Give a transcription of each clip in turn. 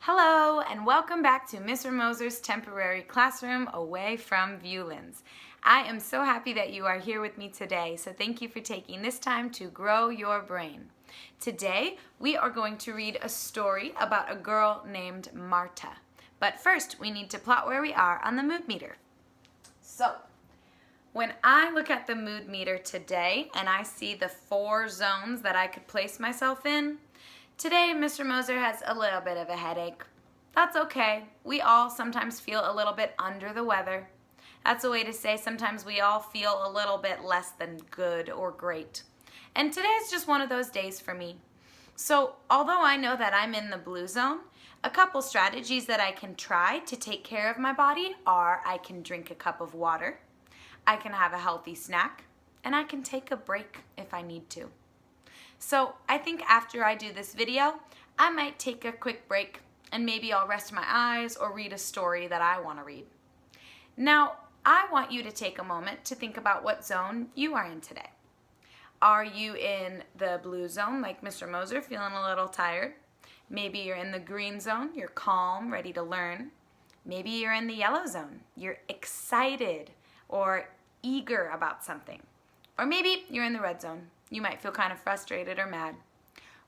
Hello and welcome back to Mr. Moser's temporary classroom away from violins. I am so happy that you are here with me today, so thank you for taking this time to grow your brain. Today we are going to read a story about a girl named Marta. But first we need to plot where we are on the mood meter. So, when I look at the mood meter today and I see the 4 zones that I could place myself in, today, Mr. Moser has a little bit of a headache. That's okay. We all sometimes feel a little bit under the weather. That's a way to say sometimes we all feel a little bit less than good or great. And today is just one of those days for me. So, although I know that I'm in the blue zone, a couple strategies that I can try to take care of my body are I can drink a cup of water, I can have a healthy snack, and I can take a break if I need to. So I think after I do this video, I might take a quick break and maybe I'll rest my eyes or read a story that I want to read. Now, I want you to take a moment to think about what zone you are in today. Are you in the blue zone like Mr. Moser, feeling a little tired? Maybe you're in the green zone, you're calm, ready to learn. Maybe you're in the yellow zone, you're excited or eager about something. Or maybe you're in the red zone. You might feel kind of frustrated or mad.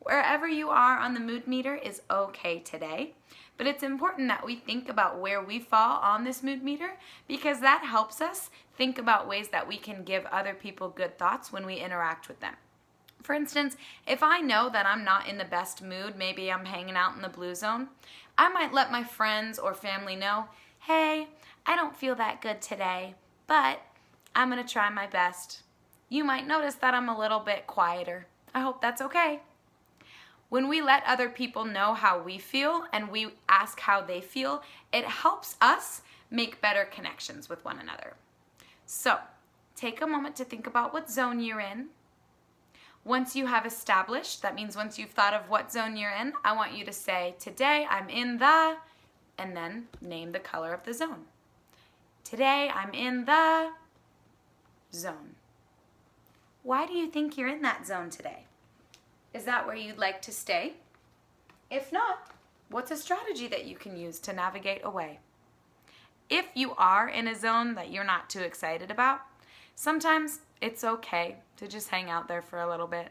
Wherever you are on the mood meter is okay today, but it's important that we think about where we fall on this mood meter because that helps us think about ways that we can give other people good thoughts when we interact with them. For instance, if I know that I'm not in the best mood, maybe I'm hanging out in the blue zone, I might let my friends or family know, hey, I don't feel that good today, but I'm going to try my best. You might notice that I'm a little bit quieter. I hope that's okay. When we let other people know how we feel and we ask how they feel, it helps us make better connections with one another. So, take a moment to think about what zone you're in. Once you have established, that means once you've thought of what zone you're in, I want you to say, today I'm in the, and then name the color of the zone. Today I'm in the zone. Why do you think you're in that zone today? Is that where you'd like to stay? If not, what's a strategy that you can use to navigate away? If you are in a zone that you're not too excited about, sometimes it's okay to just hang out there for a little bit.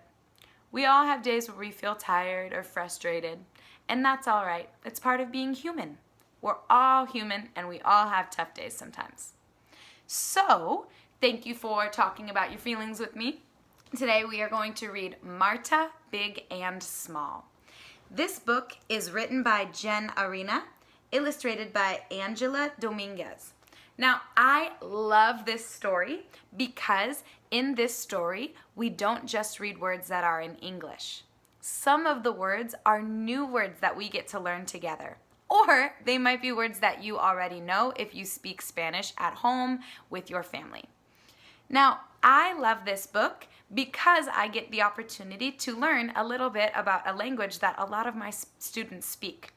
We all have days where we feel tired or frustrated, and that's all right. It's part of being human. We're all human, and we all have tough days sometimes. So, thank you for talking about your feelings with me. Today we are going to read Marta, Big and Small. This book is written by Jen Arena, illustrated by Angela Dominguez. Now, I love this story because in this story, we don't just read words that are in English. Some of the words are new words that we get to learn together. Or they might be words that you already know if you speak Spanish at home with your family. Now, I love this book because I get the opportunity to learn a little bit about a language that a lot of my students speak.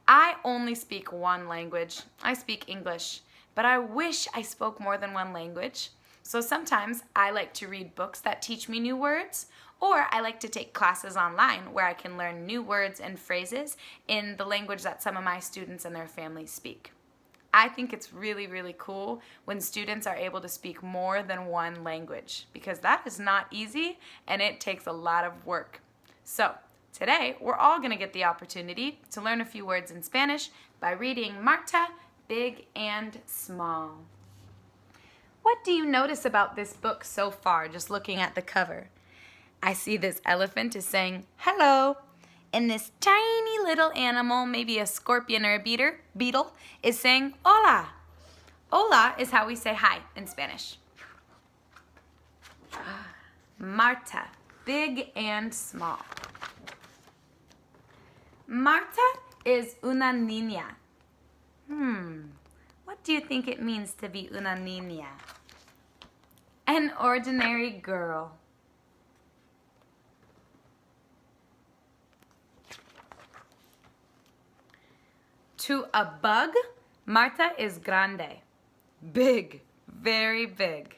I only speak one language. I speak English, but I wish I spoke more than one language. So sometimes I like to read books that teach me new words, or I like to take classes online where I can learn new words and phrases in the language that some of my students and their families speak. I think it's really, really cool when students are able to speak more than one language because that is not easy and it takes a lot of work. So today we're all going to get the opportunity to learn a few words in Spanish by reading Marta, Big and Small. What do you notice about this book so far just looking at the cover? I see this elephant is saying hello. And this tiny little animal, maybe a scorpion or a beetle, is saying hola. Hola is how we say hi in Spanish. Marta, big and small. Marta is una niña. What do you think it means to be una niña? An ordinary girl. To a bug, Marta is grande. Big, very big.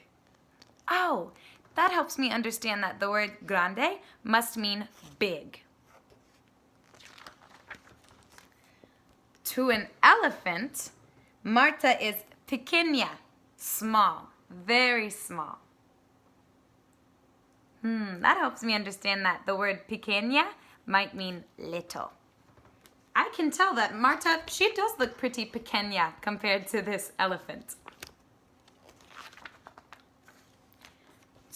Oh, that helps me understand that the word grande must mean big. To an elephant, Marta is pequeña, small, very small. That helps me understand that the word pequeña might mean little. I can tell that Marta, she does look pretty pequeña compared to this elephant.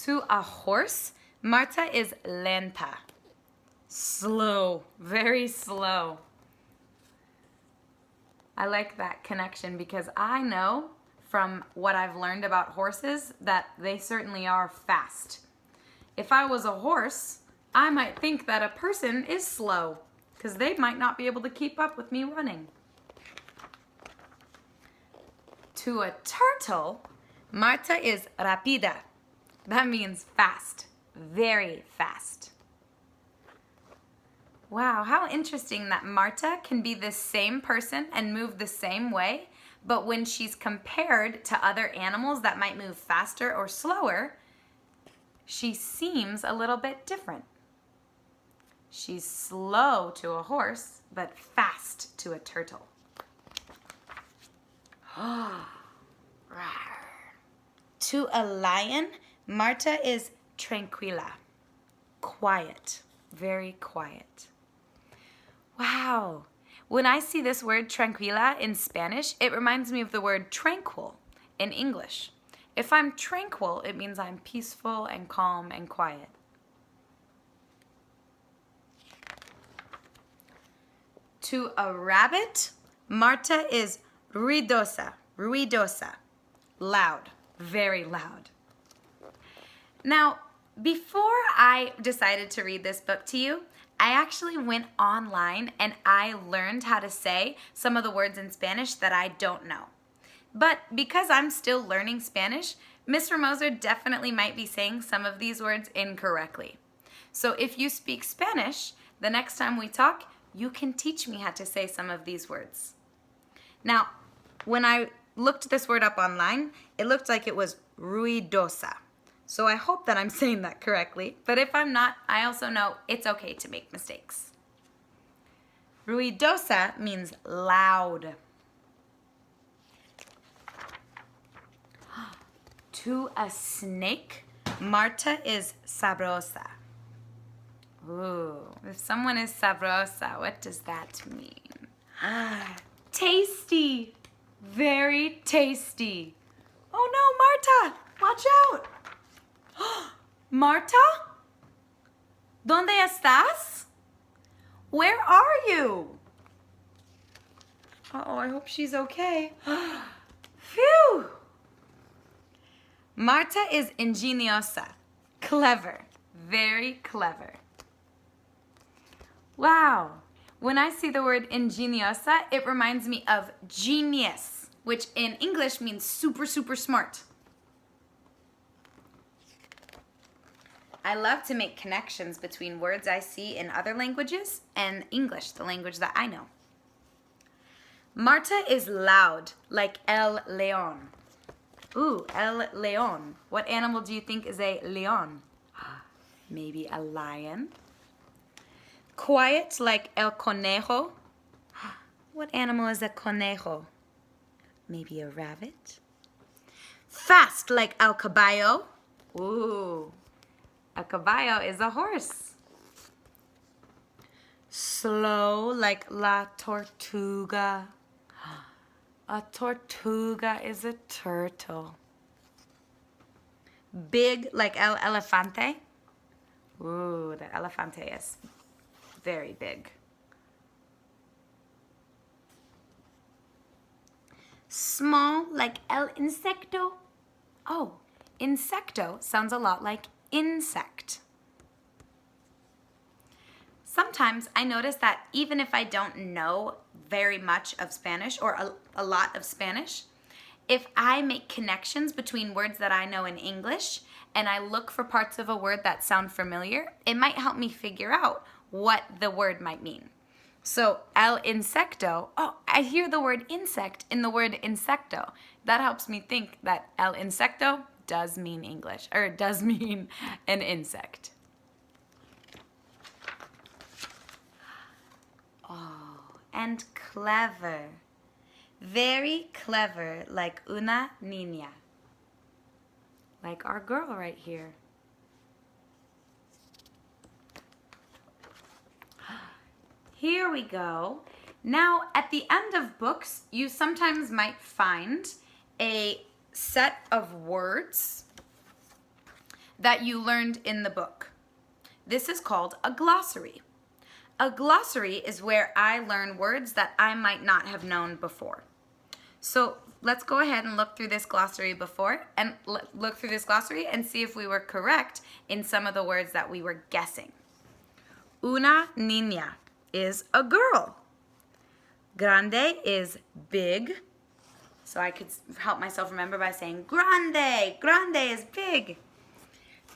To a horse, Marta is lenta, slow, very slow. I like that connection because I know from what I've learned about horses that they certainly are fast. If I was a horse, I might think that a person is slow because they might not be able to keep up with me running. To a turtle, Marta is rápida. That means fast, very fast. Wow, how interesting that Marta can be the same person and move the same way, but when she's compared to other animals that might move faster or slower, she seems a little bit different. She's slow to a horse, but fast to a turtle. To a lion, Marta is tranquila, quiet, very quiet. Wow. When I see this word tranquila in Spanish, it reminds me of the word tranquil in English. If I'm tranquil, it means I'm peaceful and calm and quiet. To a rabbit, Marta is ruidosa, loud, very loud. Now, before I decided to read this book to you, I actually went online and I learned how to say some of the words in Spanish that I don't know. But because I'm still learning Spanish, Miss Moser definitely might be saying some of these words incorrectly. So if you speak Spanish, the next time we talk, you can teach me how to say some of these words. Now, when I looked this word up online, it looked like it was ruidosa. So I hope that I'm saying that correctly, but if I'm not, I also know it's okay to make mistakes. Ruidosa means loud. To a snake, Marta is sabrosa. Ooh, if someone is sabrosa, what does that mean? Tasty, very tasty. Oh no, Marta, watch out. Marta? ¿Dónde estás? Where are you? Uh-oh, I hope she's okay. Phew! Marta is ingeniosa, clever, very clever. Wow, when I see the word ingeniosa, it reminds me of genius, which in English means super, super smart. I love to make connections between words I see in other languages and English, the language that I know. Marta is loud, like el león. Ooh, el león. What animal do you think is a león? Maybe a lion. Quiet, like el conejo. What animal is a conejo? Maybe a rabbit. Fast, like el caballo. Ooh, a caballo is a horse. Slow, like la tortuga. A tortuga is a turtle. Big, like el elefante. Ooh, the elefante is very big. Small, like el insecto. Oh, insecto sounds a lot like insect. Sometimes I notice that even if I don't know very much of Spanish or a lot of Spanish, if I make connections between words that I know in English and I look for parts of a word that sound familiar, it might help me figure out what the word might mean. So el insecto, oh, I hear the word insect in the word insecto. That helps me think that el insecto does mean English, or does mean an insect. Oh, and clever. Very clever, like una niña. Like our girl right here. Here we go. Now, at the end of books, you sometimes might find a set of words that you learned in the book. This is called a glossary. A glossary is where I learn words that I might not have known before. So let's go ahead and look through this glossary and see if we were correct in some of the words that we were guessing. Una niña is a girl. Grande is big. So I could help myself remember by saying grande. Grande is big.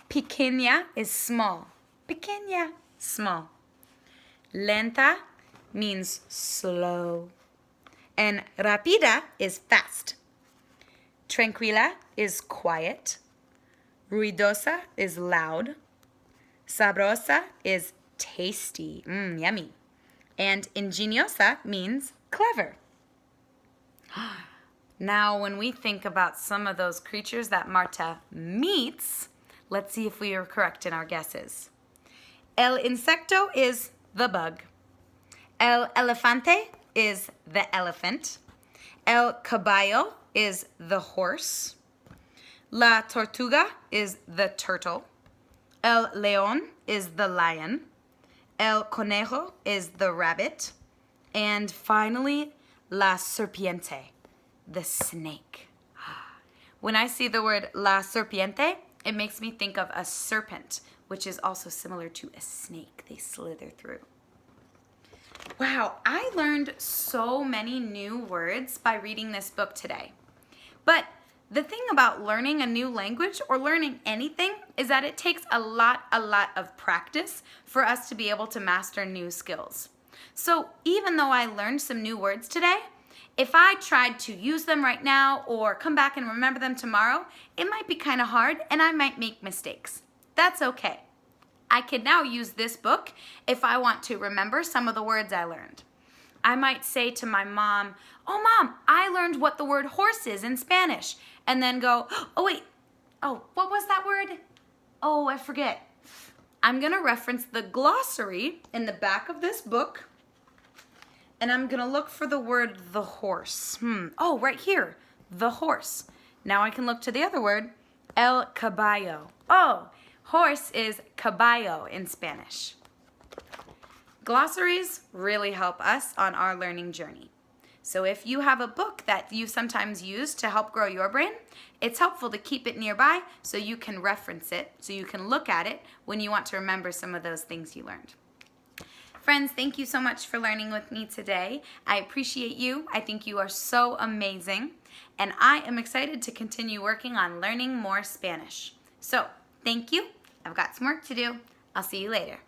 Pequeña is small. Pequeña, small. Lenta means slow. And rápida is fast. Tranquila is quiet. Ruidosa is loud. Sabrosa is tasty, yummy. And ingeniosa means clever. Now, when we think about some of those creatures that Marta meets, let's see if we are correct in our guesses. El insecto is the bug. El elefante is the elephant. El caballo is the horse. La tortuga is the turtle. El león is the lion. El conejo is the rabbit. And finally, la serpiente, the snake. When I see the word la serpiente, it makes me think of a serpent, which is also similar to a snake. They slither through. Wow, I learned so many new words by reading this book today. But the thing about learning a new language or learning anything is that it takes a lot of practice for us to be able to master new skills. So even though I learned some new words today, if I tried to use them right now or come back and remember them tomorrow, it might be kind of hard and I might make mistakes. That's okay. I can now use this book if I want to remember some of the words I learned. I might say to my mom, "Oh, Mom, I learned what the word horse is in Spanish." And then go, "Oh, wait. Oh, what was that word? Oh, I forget." I'm going to reference the glossary in the back of this book. And I'm going to look for the word the horse. Oh, right here. The horse. Now I can look to the other word, el caballo. Oh, horse is caballo in Spanish. Glossaries really help us on our learning journey. So if you have a book that you sometimes use to help grow your brain, it's helpful to keep it nearby so you can reference it, so you can look at it when you want to remember some of those things you learned. Friends, thank you so much for learning with me today. I appreciate you. I think you are so amazing. And I am excited to continue working on learning more Spanish. So, thank you. I've got some work to do. I'll see you later.